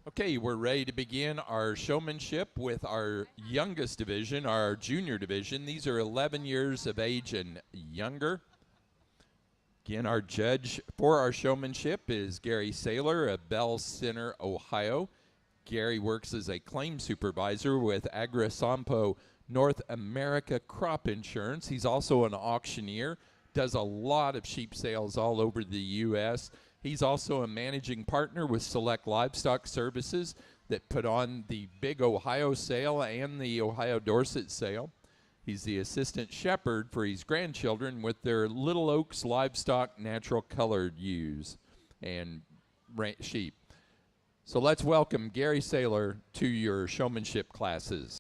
Okay, we're ready to begin our showmanship with our youngest division, our junior division. These are 11 years of age and younger. Again, our judge for our showmanship is Gary Saylor of Bell Center, Ohio. Gary works as a claim supervisor with Agrisampo North America Crop Insurance. He's also an auctioneer, does a lot of sheep sales all over the U.S. He's also a managing partner with Select Livestock Services that put on the big Ohio sale and the Ohio Dorset sale. He's the assistant shepherd for his grandchildren with their Little Oaks livestock natural colored ewes and sheep. So let's welcome Gary Saylor to your showmanship classes.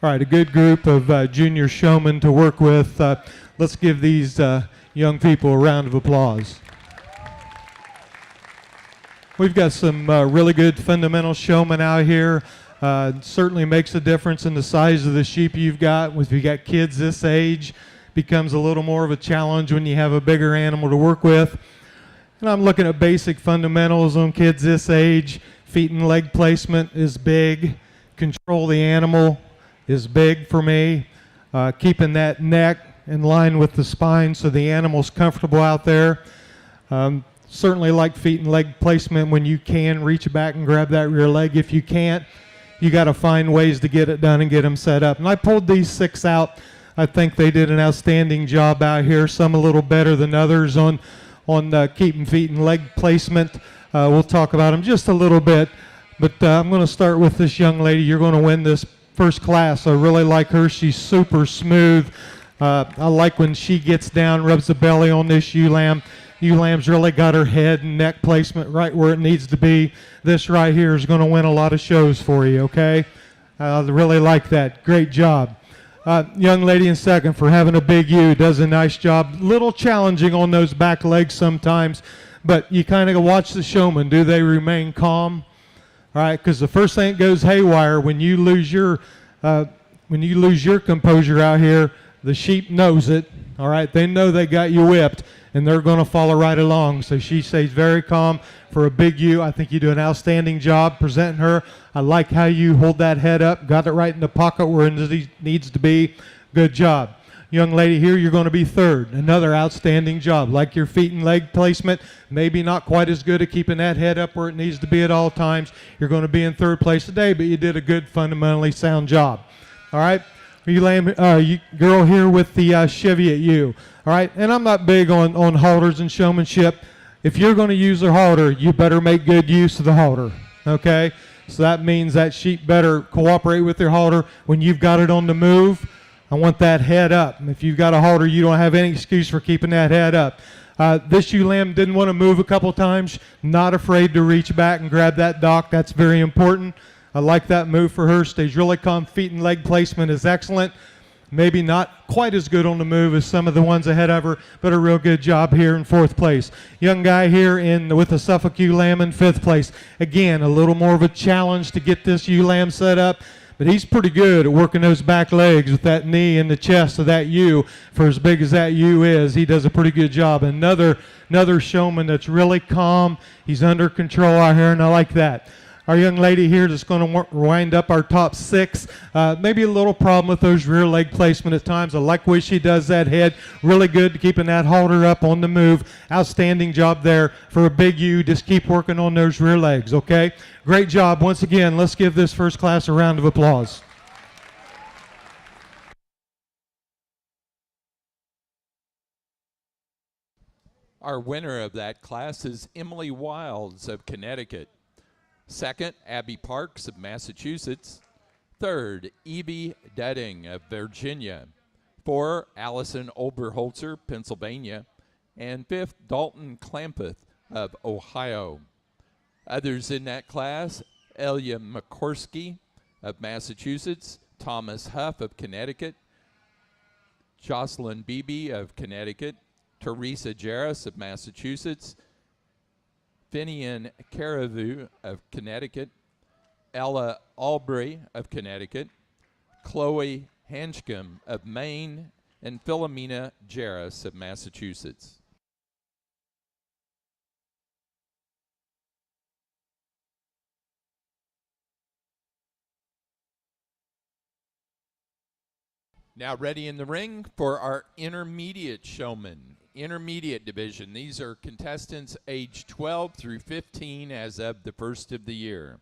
All right, a good group of junior showmen to work with. Let's give these young people a round of applause. We've got some really good fundamental showmen out here. Certainly makes a difference in the size of the sheep you've got. If you've got kids this age, becomes a little more of a challenge when you have a bigger animal to work with. And I'm looking at basic fundamentals on kids this age. Feet and leg placement is big. Control the animal is big for me. Keeping that neck in line with the spine so the animal's comfortable out there. Certainly like feet and leg placement when you can reach back and grab that rear leg. If you can't, you got to find ways to get it done and get them set up. And I pulled these 6 out. I think they did an outstanding job out here. Some a little better than others on keeping feet and leg placement. We'll talk about them just a little bit. But I'm going to start with this young lady. You're going to win this first class. I really like her. She's super smooth. I like when she gets down, rubs the belly on this ewe lamb. Ewe lamb's really got her head and neck placement right where it needs to be. This right here is going to win a lot of shows for you, okay? I really like that. Great job. Young lady in second for having a big ewe, does a nice job. Little challenging on those back legs sometimes, but you kind of watch the showman. Do they remain calm? All right, because the first thing that goes haywire when you lose your composure out here, the sheep knows it. All right, they know they got you whipped, and they're going to follow right along. So she stays very calm for a big ewe. I think you do an outstanding job presenting her. I like how you hold that head up, got it right in the pocket where it needs to be. Good job. Young lady here, you're going to be third. Another outstanding job. Like your feet and leg placement, maybe not quite as good at keeping that head up where it needs to be at all times. You're going to be in third place today, but you did a good, fundamentally sound job. All right? You girl here with the Cheviot ewe. All right? And I'm not big on halters and showmanship. If you're going to use a halter, you better make good use of the halter. Okay? So that means that sheep better cooperate with their halter when you've got it on the move. I want that head up. If you've got a halter, you don't have any excuse for keeping that head up. This ewe lamb didn't want to move a couple times. Not afraid to reach back and grab that dock. That's very important. I like that move for her. Stays really calm. Feet and leg placement is excellent. Maybe not quite as good on the move as some of the ones ahead of her, but a real good job here in fourth place. Young guy here with the Suffolk ewe lamb in fifth place. Again, a little more of a challenge to get this ewe lamb set up, but he's pretty good at working those back legs with that knee in the chest of that ewe. For as big as that ewe is, he does a pretty good job. Another showman that's really calm. He's under control out here, and I like that. Our young lady here that's going to wind up our top 6. Maybe a little problem with those rear leg placement at times. I like the way she does that head. Really good at keeping that halter up on the move. Outstanding job there for a big ewe. Just keep working on those rear legs, okay? Great job. Once again, let's give this first class a round of applause. Our winner of that class is Emily Wilds of Connecticut. Second, Abby Parks of Massachusetts. Third, Evie Dedding of Virginia. 4, Allison Oberholzer, Pennsylvania. And 5th, Dalton Clampeth of Ohio. Others in that class, Elia McCorsky of Massachusetts. Thomas Huff of Connecticut. Jocelyn Beebe of Connecticut. Teresa Jarris of Massachusetts. Finian Caravu of Connecticut, Ella Albury of Connecticut, Chloe Hanschcom of Maine, and Philomena Jarris of Massachusetts. Now ready in the ring for our intermediate showmen. Intermediate division. These are contestants age 12 through 15 as of the first of the year.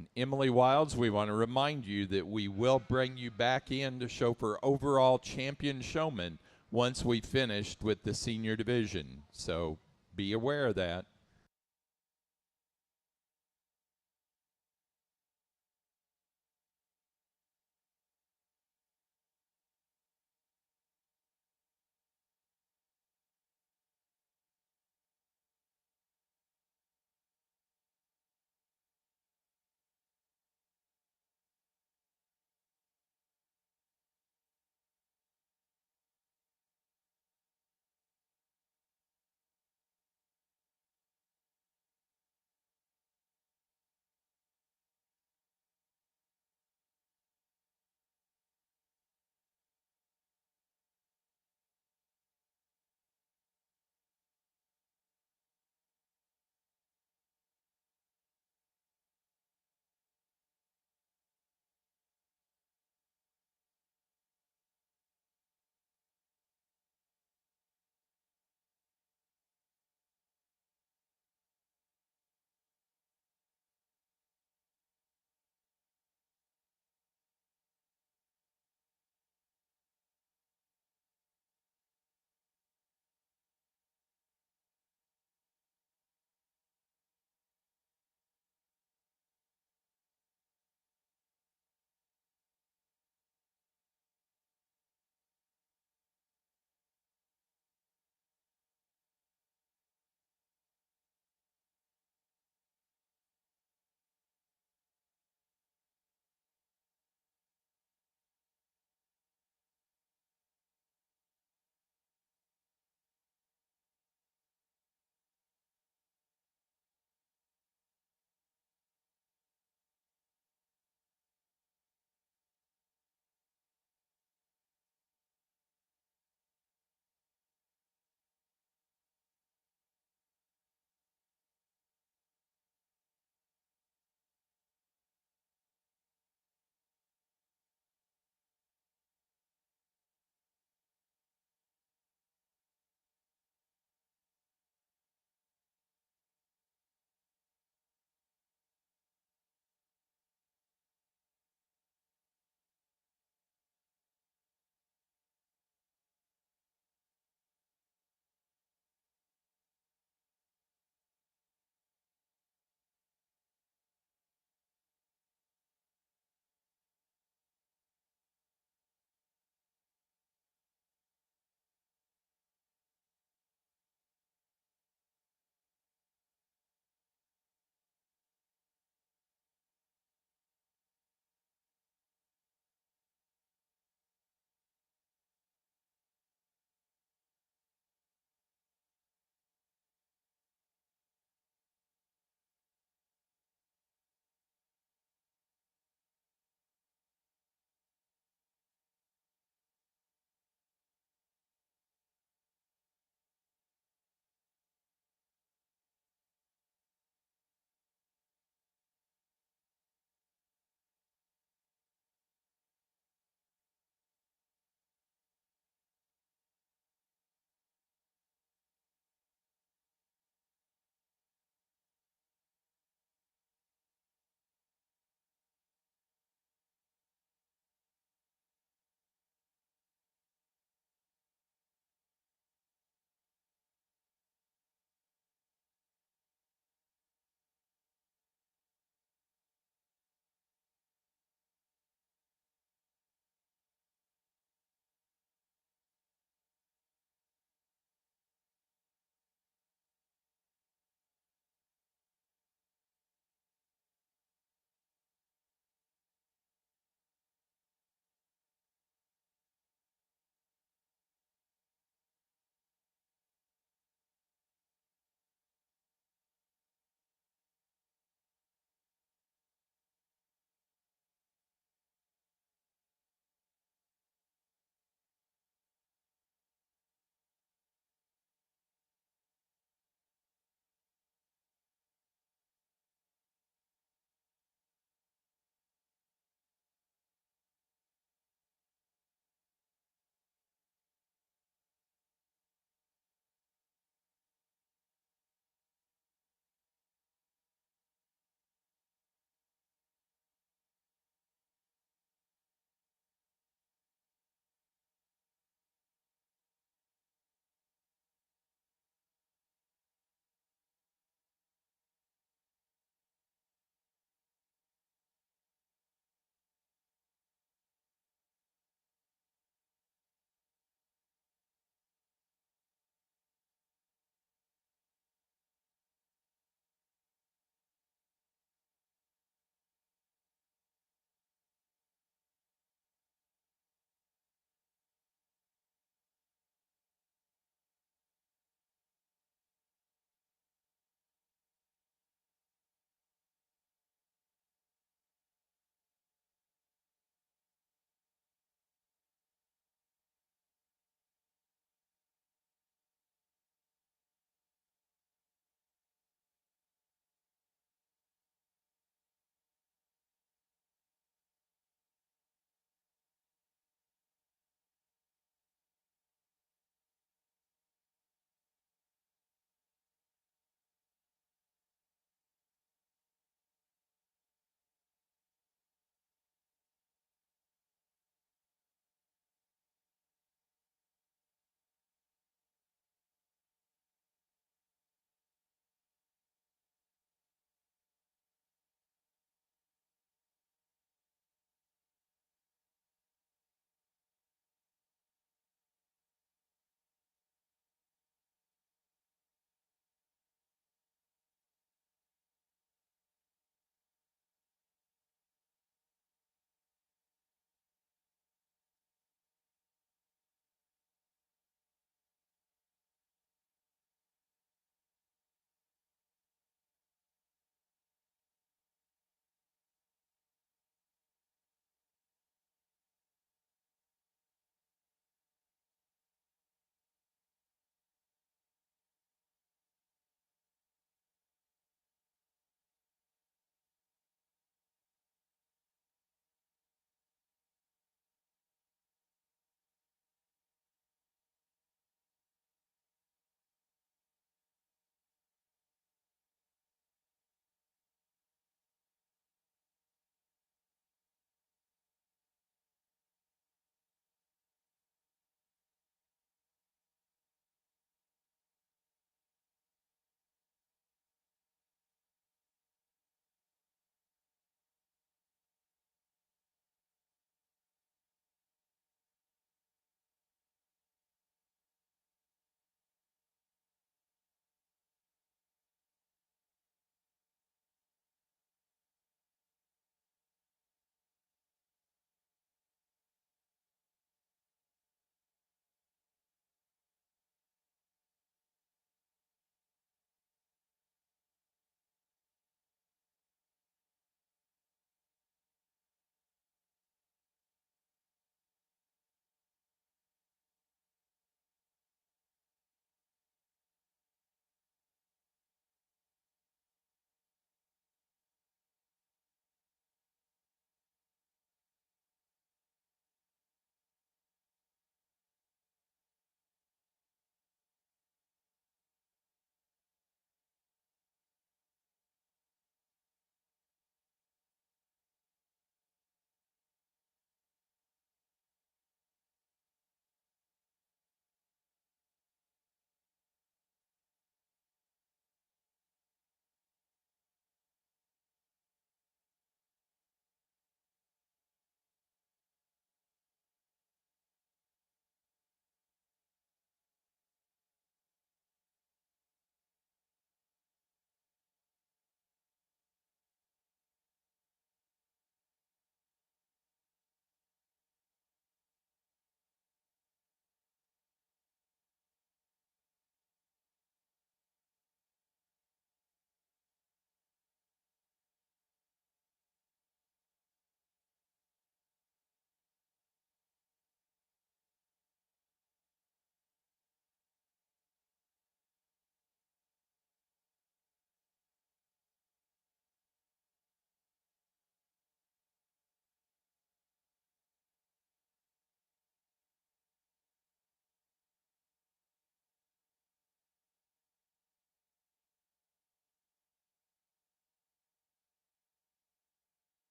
And Emily Wilds, we want to remind you that we will bring you back in to show for overall champion showman once we finished with the senior division. So be aware of that.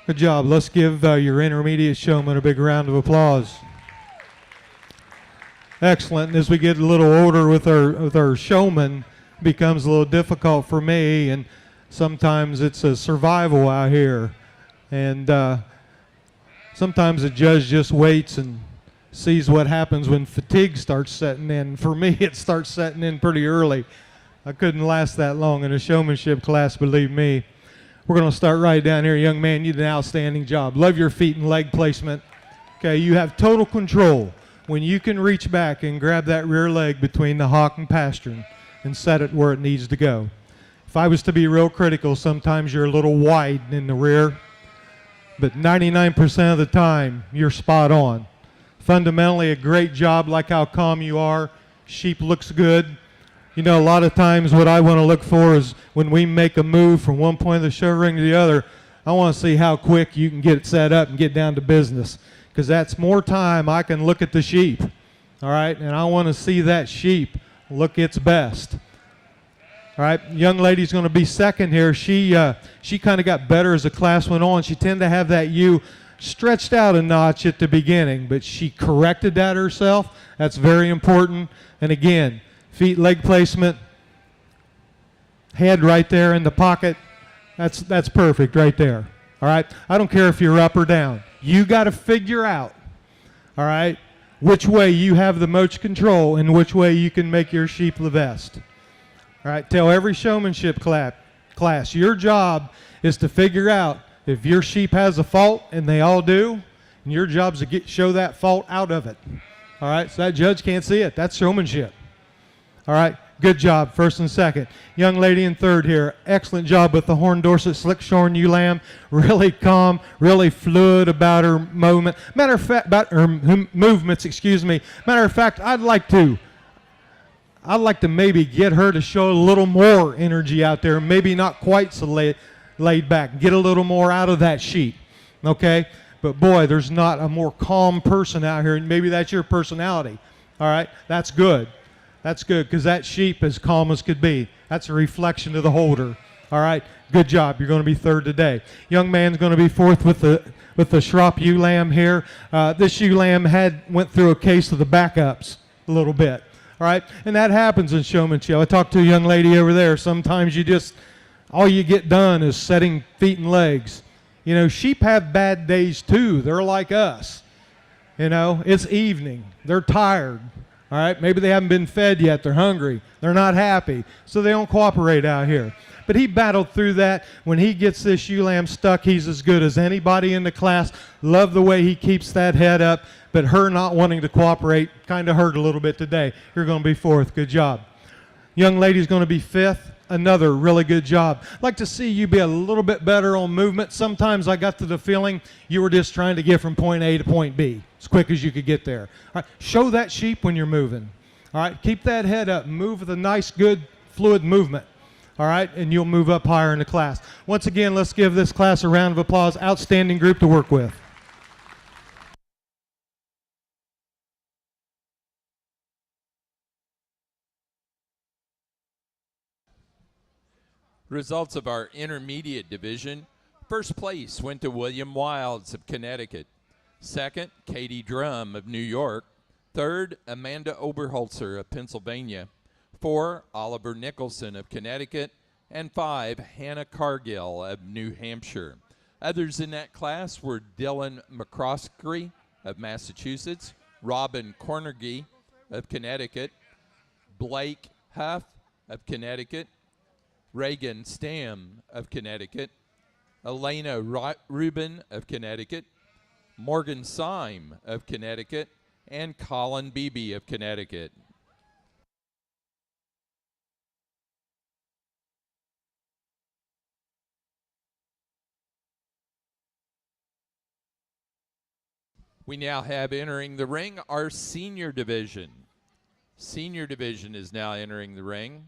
Good job. Let's give your intermediate showman a big round of applause. Excellent. And as we get a little older with our showman, it becomes a little difficult for me, and sometimes it's a survival out here. And sometimes the judge just waits and sees what happens when fatigue starts setting in. For me, it starts setting in pretty early. I couldn't last that long in a showmanship class, believe me. We're going to start right down here. Young man, you did an outstanding job. Love your feet and leg placement. Okay, you have total control when you can reach back and grab that rear leg between the hock and pastern and set it where it needs to go. If I was to be real critical, sometimes you're a little wide in the rear, but 99% of the time, you're spot on. Fundamentally, a great job, like how calm you are. Sheep looks good. You know, a lot of times what I want to look for is when we make a move from one point of the show ring to the other, I want to see how quick you can get it set up and get down to business, because that's more time I can look at the sheep, all right? And I want to see that sheep look its best. All right, young lady's going to be second here. She kind of got better as the class went on. She tended to have that U stretched out a notch at the beginning, but she corrected that herself. That's very important. And again, feet, leg placement, head right there in the pocket. That's perfect right there. All right, I don't care if you're up or down. You got to figure out, all right, which way you have the most control and which way you can make your sheep the best. All right, tell every showmanship class, your job is to figure out if your sheep has a fault, and they all do, and your job is to show that fault out of it. All right, so that judge can't see it. That's showmanship. All right, good job, first and second. Young lady in third here, excellent job with the horn Dorset slick shorn ewe lamb. Really calm, really fluid about her movement. Matter of fact, about her movements, excuse me. Matter of fact, I'd like to maybe get her to show a little more energy out there, maybe not quite so laid back, get a little more out of that sheep, okay? But boy, there's not a more calm person out here, and maybe that's your personality, all right? That's good. That's good, because that sheep is calm as could be. That's a reflection of the holder, all right? Good job. You're going to be third today. Young man's going to be fourth with the Schropp ewe lamb here. This ewe lamb went through a case of the backups a little bit. All right, and that happens in showmanship. I talked to a young lady over there. Sometimes all you get done is setting feet and legs. You know, sheep have bad days too. They're like us. You know, it's evening. They're tired. All right, maybe they haven't been fed yet. They're hungry. They're not happy, so they don't cooperate out here. But he battled through that. When he gets this ewe lamb stuck, he's as good as anybody in the class. Love the way he keeps that head up. But her not wanting to cooperate kind of hurt a little bit today. You're going to be fourth. Good job. Young lady's going to be fifth. Another really good job. I'd like to see you be a little bit better on movement. Sometimes I got to the feeling you were just trying to get from point A to point B as quick as you could get there. All right, show that sheep when you're moving. All right, keep that head up. Move with a nice, good, fluid movement. All right, and you'll move up higher in the class. Once again, let's give this class a round of applause. Outstanding group to work with. Results of our intermediate division. First place went to William Wilds of Connecticut. Second, Katie Drum of New York. Third, Amanda Oberholzer of Pennsylvania. 4, Oliver Nicholson of Connecticut. And 5, Hannah Cargill of New Hampshire. Others in that class were Dylan McCroskey of Massachusetts, Robin Cornergy of Connecticut, Blake Huff of Connecticut, Reagan Stam of Connecticut, Elena Rubin of Connecticut, Morgan Syme of Connecticut, and Colin Beebe of Connecticut. We now have entering the ring our senior division. Senior division is now entering the ring.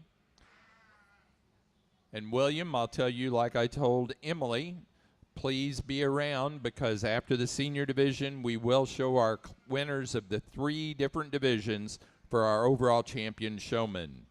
And William, I'll tell you like I told Emily, please be around, because after the senior division, we will show our winners of the 3 different divisions for our overall champion showman.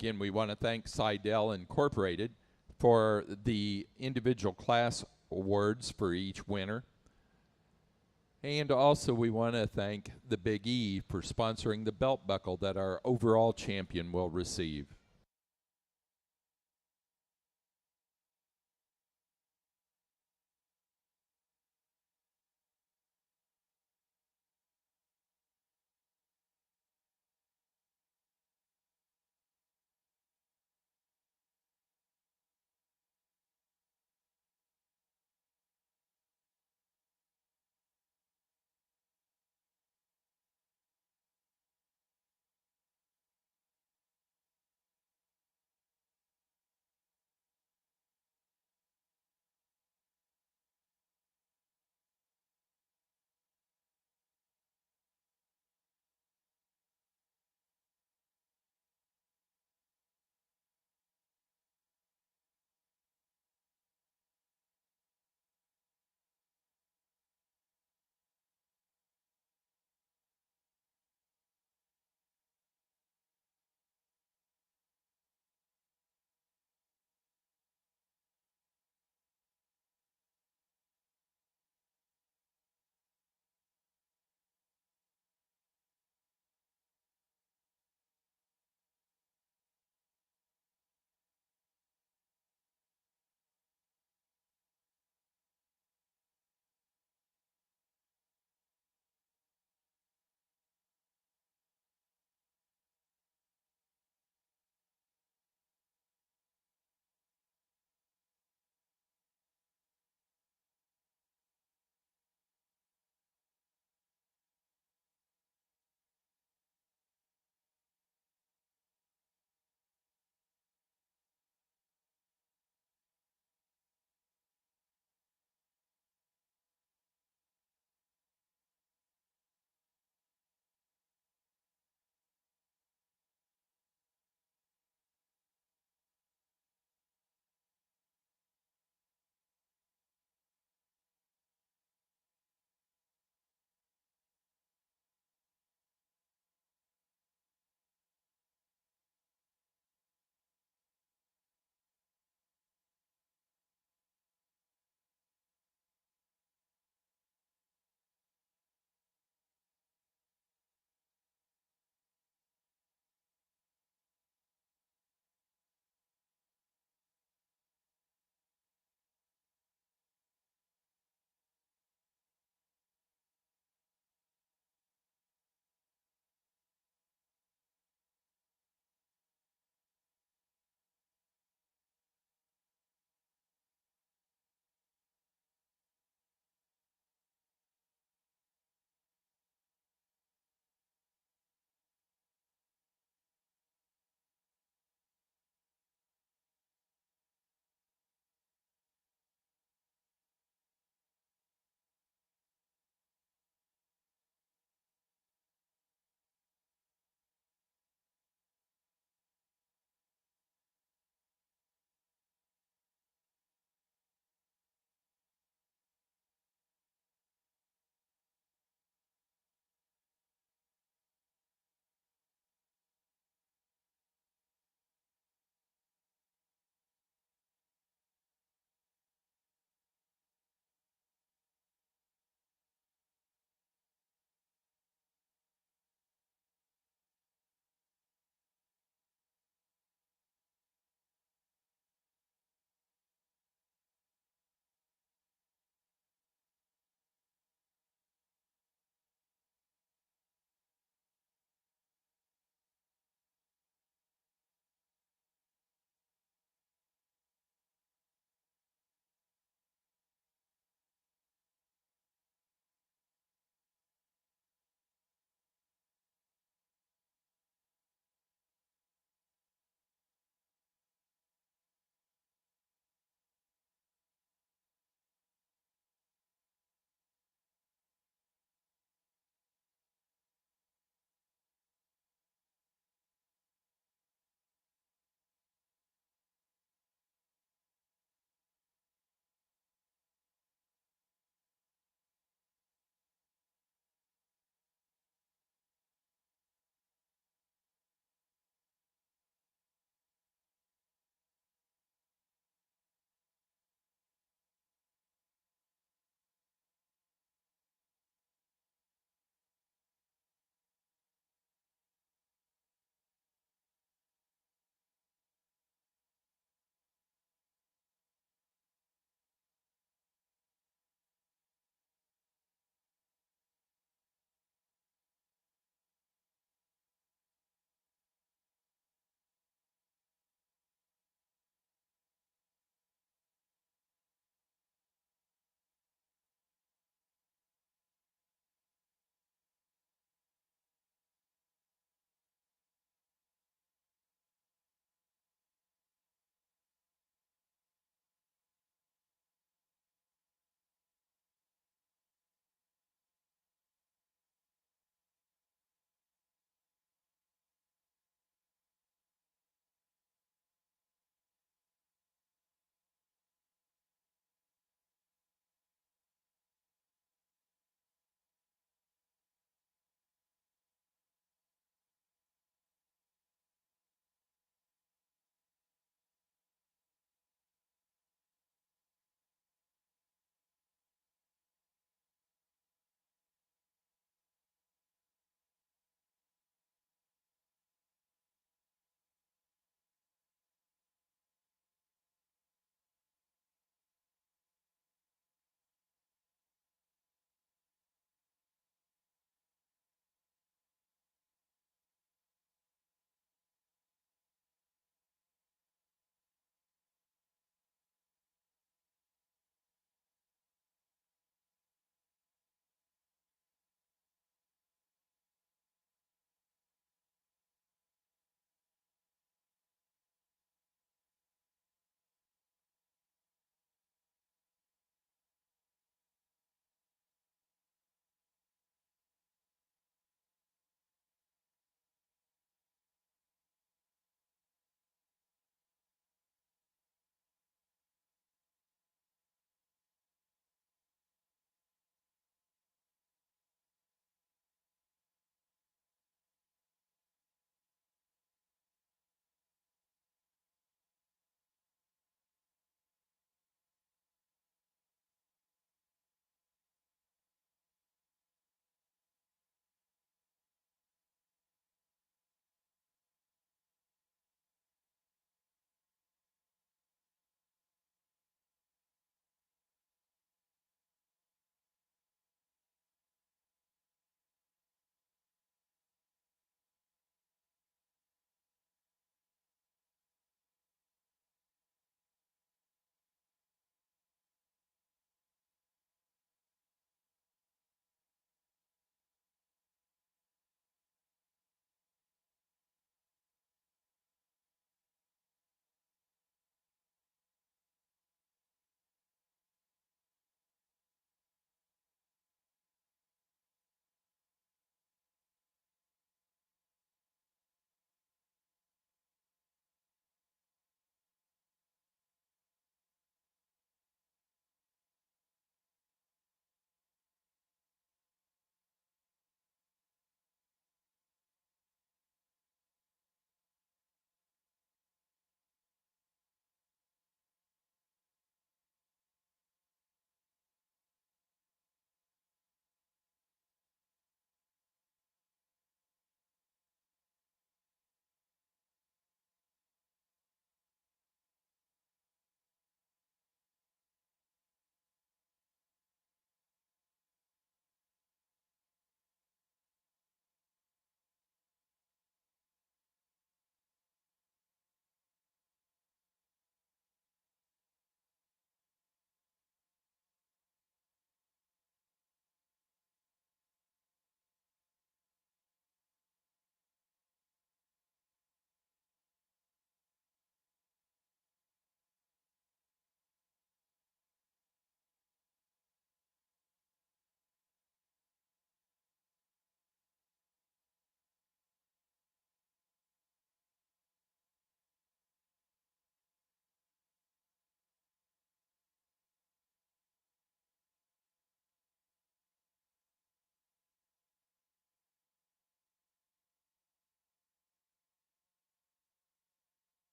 Again, we want to thank Seidel Incorporated for the individual class awards for each winner. And also, we want to thank the Big E for sponsoring the belt buckle that our overall champion will receive.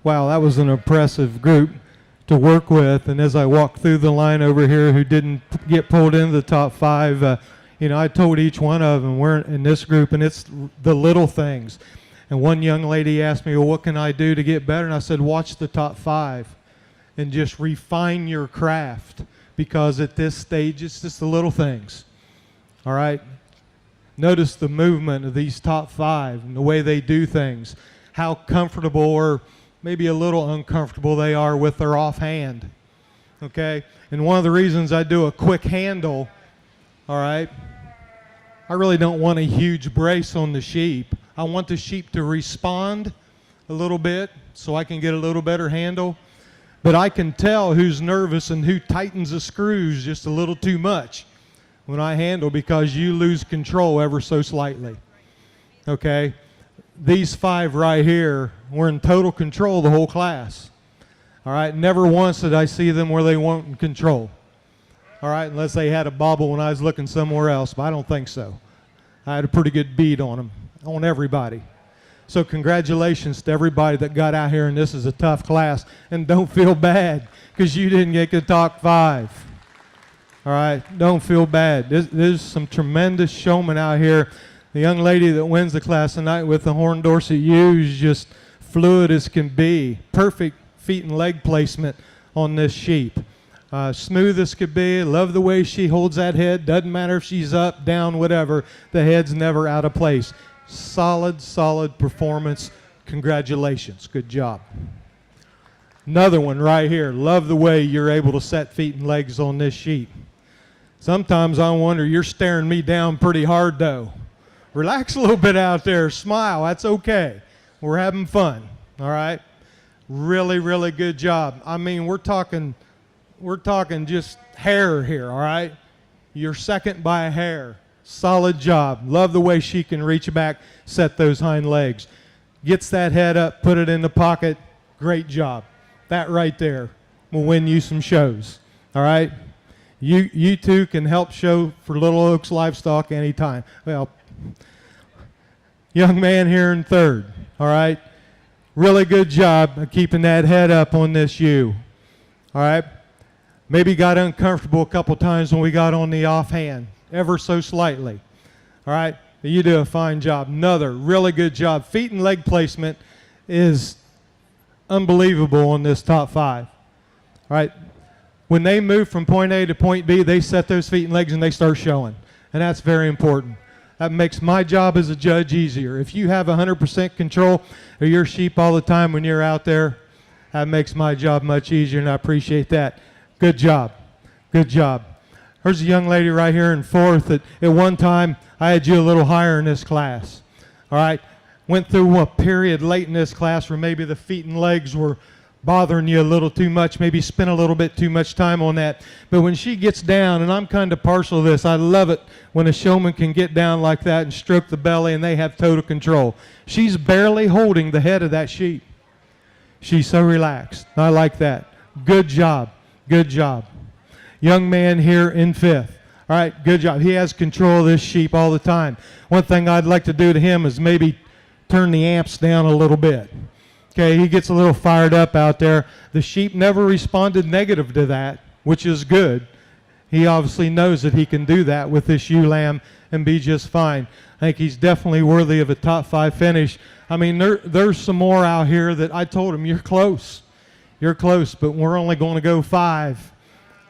wow, that was an impressive group to work with. And as I walked through the line over here who didn't get pulled into the top 5, you know, I told each one of them, we're in this group, and it's the little things. And one young lady asked me, well, what can I do to get better? And I said, watch the top 5 and just refine your craft, because at this stage, it's just the little things. All right? Notice the movement of these top 5 and the way they do things, how comfortable or maybe a little uncomfortable they are with their offhand. Okay? And one of the reasons I do a quick handle, all right, I really don't want a huge brace on the sheep. I want the sheep to respond a little bit so I can get a little better handle. But I can tell who's nervous and who tightens the screws just a little too much when I handle, because you lose control ever so slightly. Okay? These 5 right here were in total control the whole class. All right? Never once did I see them where they weren't in control. All right? Unless they had a bobble when I was looking somewhere else, but I don't think so. I had a pretty good bead on them, on everybody. So congratulations to everybody that got out here, and this is a tough class. And don't feel bad because you didn't get the top 5. All right? Don't feel bad. There's some tremendous showmen out here. The young lady that wins the class tonight with the Horn Dorset U is just fluid as can be. Perfect feet and leg placement on this sheep. Smooth as could be. Love the way she holds that head. Doesn't matter if she's up, down, whatever. The head's never out of place. Solid, solid performance. Congratulations. Good job. Another one right here. Love the way you're able to set feet and legs on this sheep. Sometimes I wonder, you're staring me down pretty hard though. Relax a little bit out there. Smile. That's okay. We're having fun. All right? Really, really good job. I mean, we're talking just hair here, all right? You're second by a hair. Solid job. Love the way she can reach back, set those hind legs. Gets that head up, put it in the pocket. Great job. That right there will win you some shows, all right? You two can help show for Little Oaks Livestock anytime. Well, young man here in third, all right? Really good job of keeping that head up on this ewe, all right? Maybe got uncomfortable a couple times when we got on the offhand, ever so slightly. All right? But you do a fine job. Another really good job. Feet and leg placement is unbelievable on this top 5. All right? When they move from point A to point B, they set those feet and legs and they start showing. And that's very important. That makes my job as a judge easier. If you have 100% control of your sheep all the time when you're out there, that makes my job much easier, and I appreciate that. Good job. Good job. There's a young lady right here in fourth that at one time I had you a little higher in this class. All right? Went through a period late in this class where maybe the feet and legs were bothering you a little too much, maybe spent a little bit too much time on that. But when she gets down, and I'm kind of partial to this, I love it when a showman can get down like that and stroke the belly and they have total control. She's barely holding the head of that sheep. She's so relaxed. I like that. Good job. Good job. Young man here in fifth. All right, good job. He has control of this sheep all the time. One thing I'd like to do to him is maybe turn the amps down a little bit. Okay, he gets a little fired up out there. The sheep never responded negative to that, which is good. He obviously knows that he can do that with this ewe lamb and be just fine. I think he's definitely worthy of a top 5 finish. I mean, there's some more out here that I told him, you're close. You're close, but we're only going to go 5.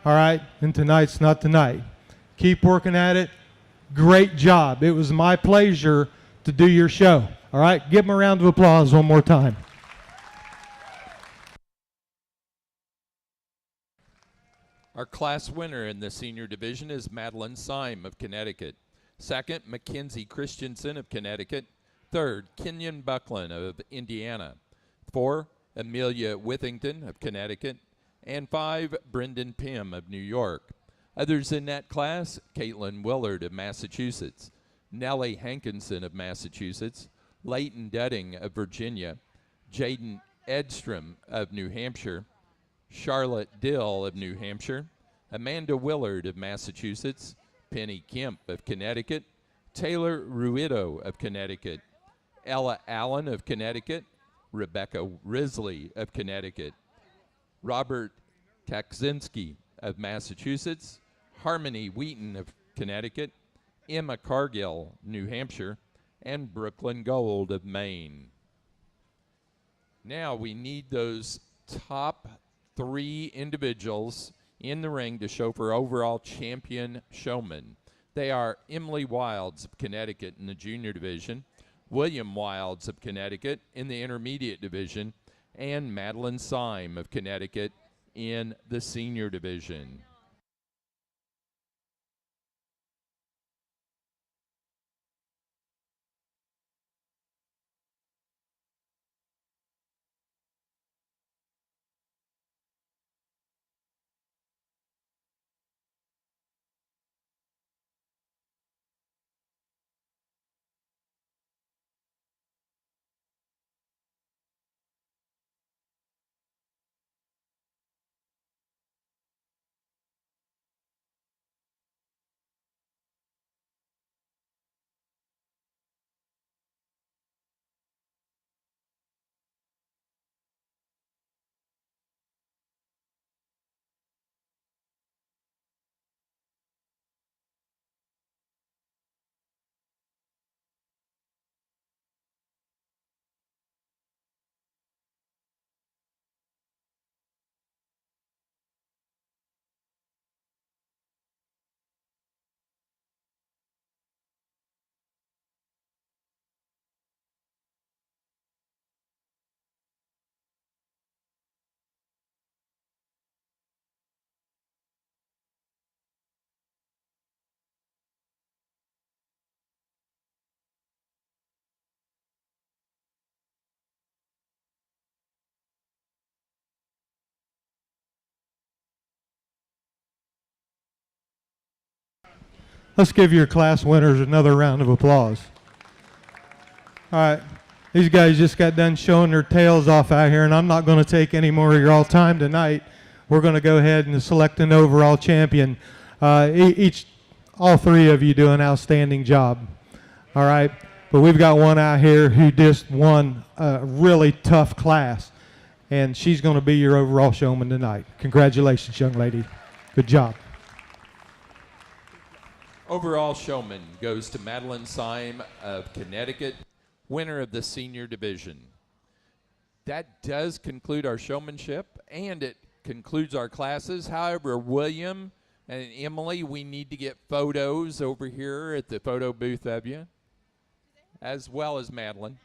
All right? And tonight's not tonight. Keep working at it. Great job. It was my pleasure to do your show. All right? Give them a round of applause one more time. Our class winner in the senior division is Madeline Syme of Connecticut. Second, Mackenzie Christensen of Connecticut. Third, Kenyon Buckland of Indiana. 4, Amelia Withington of Connecticut. And 5, Brendan Pym of New York. Others in that class, Caitlin Willard of Massachusetts, Nellie Hankinson of Massachusetts, Leighton Dudding of Virginia, Jaden Edstrom of New Hampshire, Charlotte Dill of New Hampshire, Amanda Willard of Massachusetts, Penny Kemp of Connecticut, Taylor Ruido of Connecticut, Ella Allen of Connecticut, Rebecca Risley of Connecticut, Robert Kaczynski of Massachusetts, Harmony Wheaton of Connecticut, Emma Cargill, New Hampshire, and Brooklyn Gold of Maine. Now we need those top 3 individuals in the ring to show for overall champion showman. They are Emily Wilds of Connecticut in the junior division, William Wilds of Connecticut in the intermediate division, and Madeline Syme of Connecticut in the senior division. Let's give your class winners another round of applause. All right. These guys just got done showing their tails off out here, and I'm not going to take any more of your all time tonight. We're going to go ahead and select an overall champion. All 3 of you do an outstanding job. All right. But we've got one out here who just won a really tough class, and she's going to be your overall showman tonight. Congratulations, young lady. Good job. Overall showman goes to Madeline Syme of Connecticut, winner of the senior division. That does conclude our showmanship, and it concludes our classes. However, William and Emily, we need to get photos over here at the photo booth of you, as well as Madeline.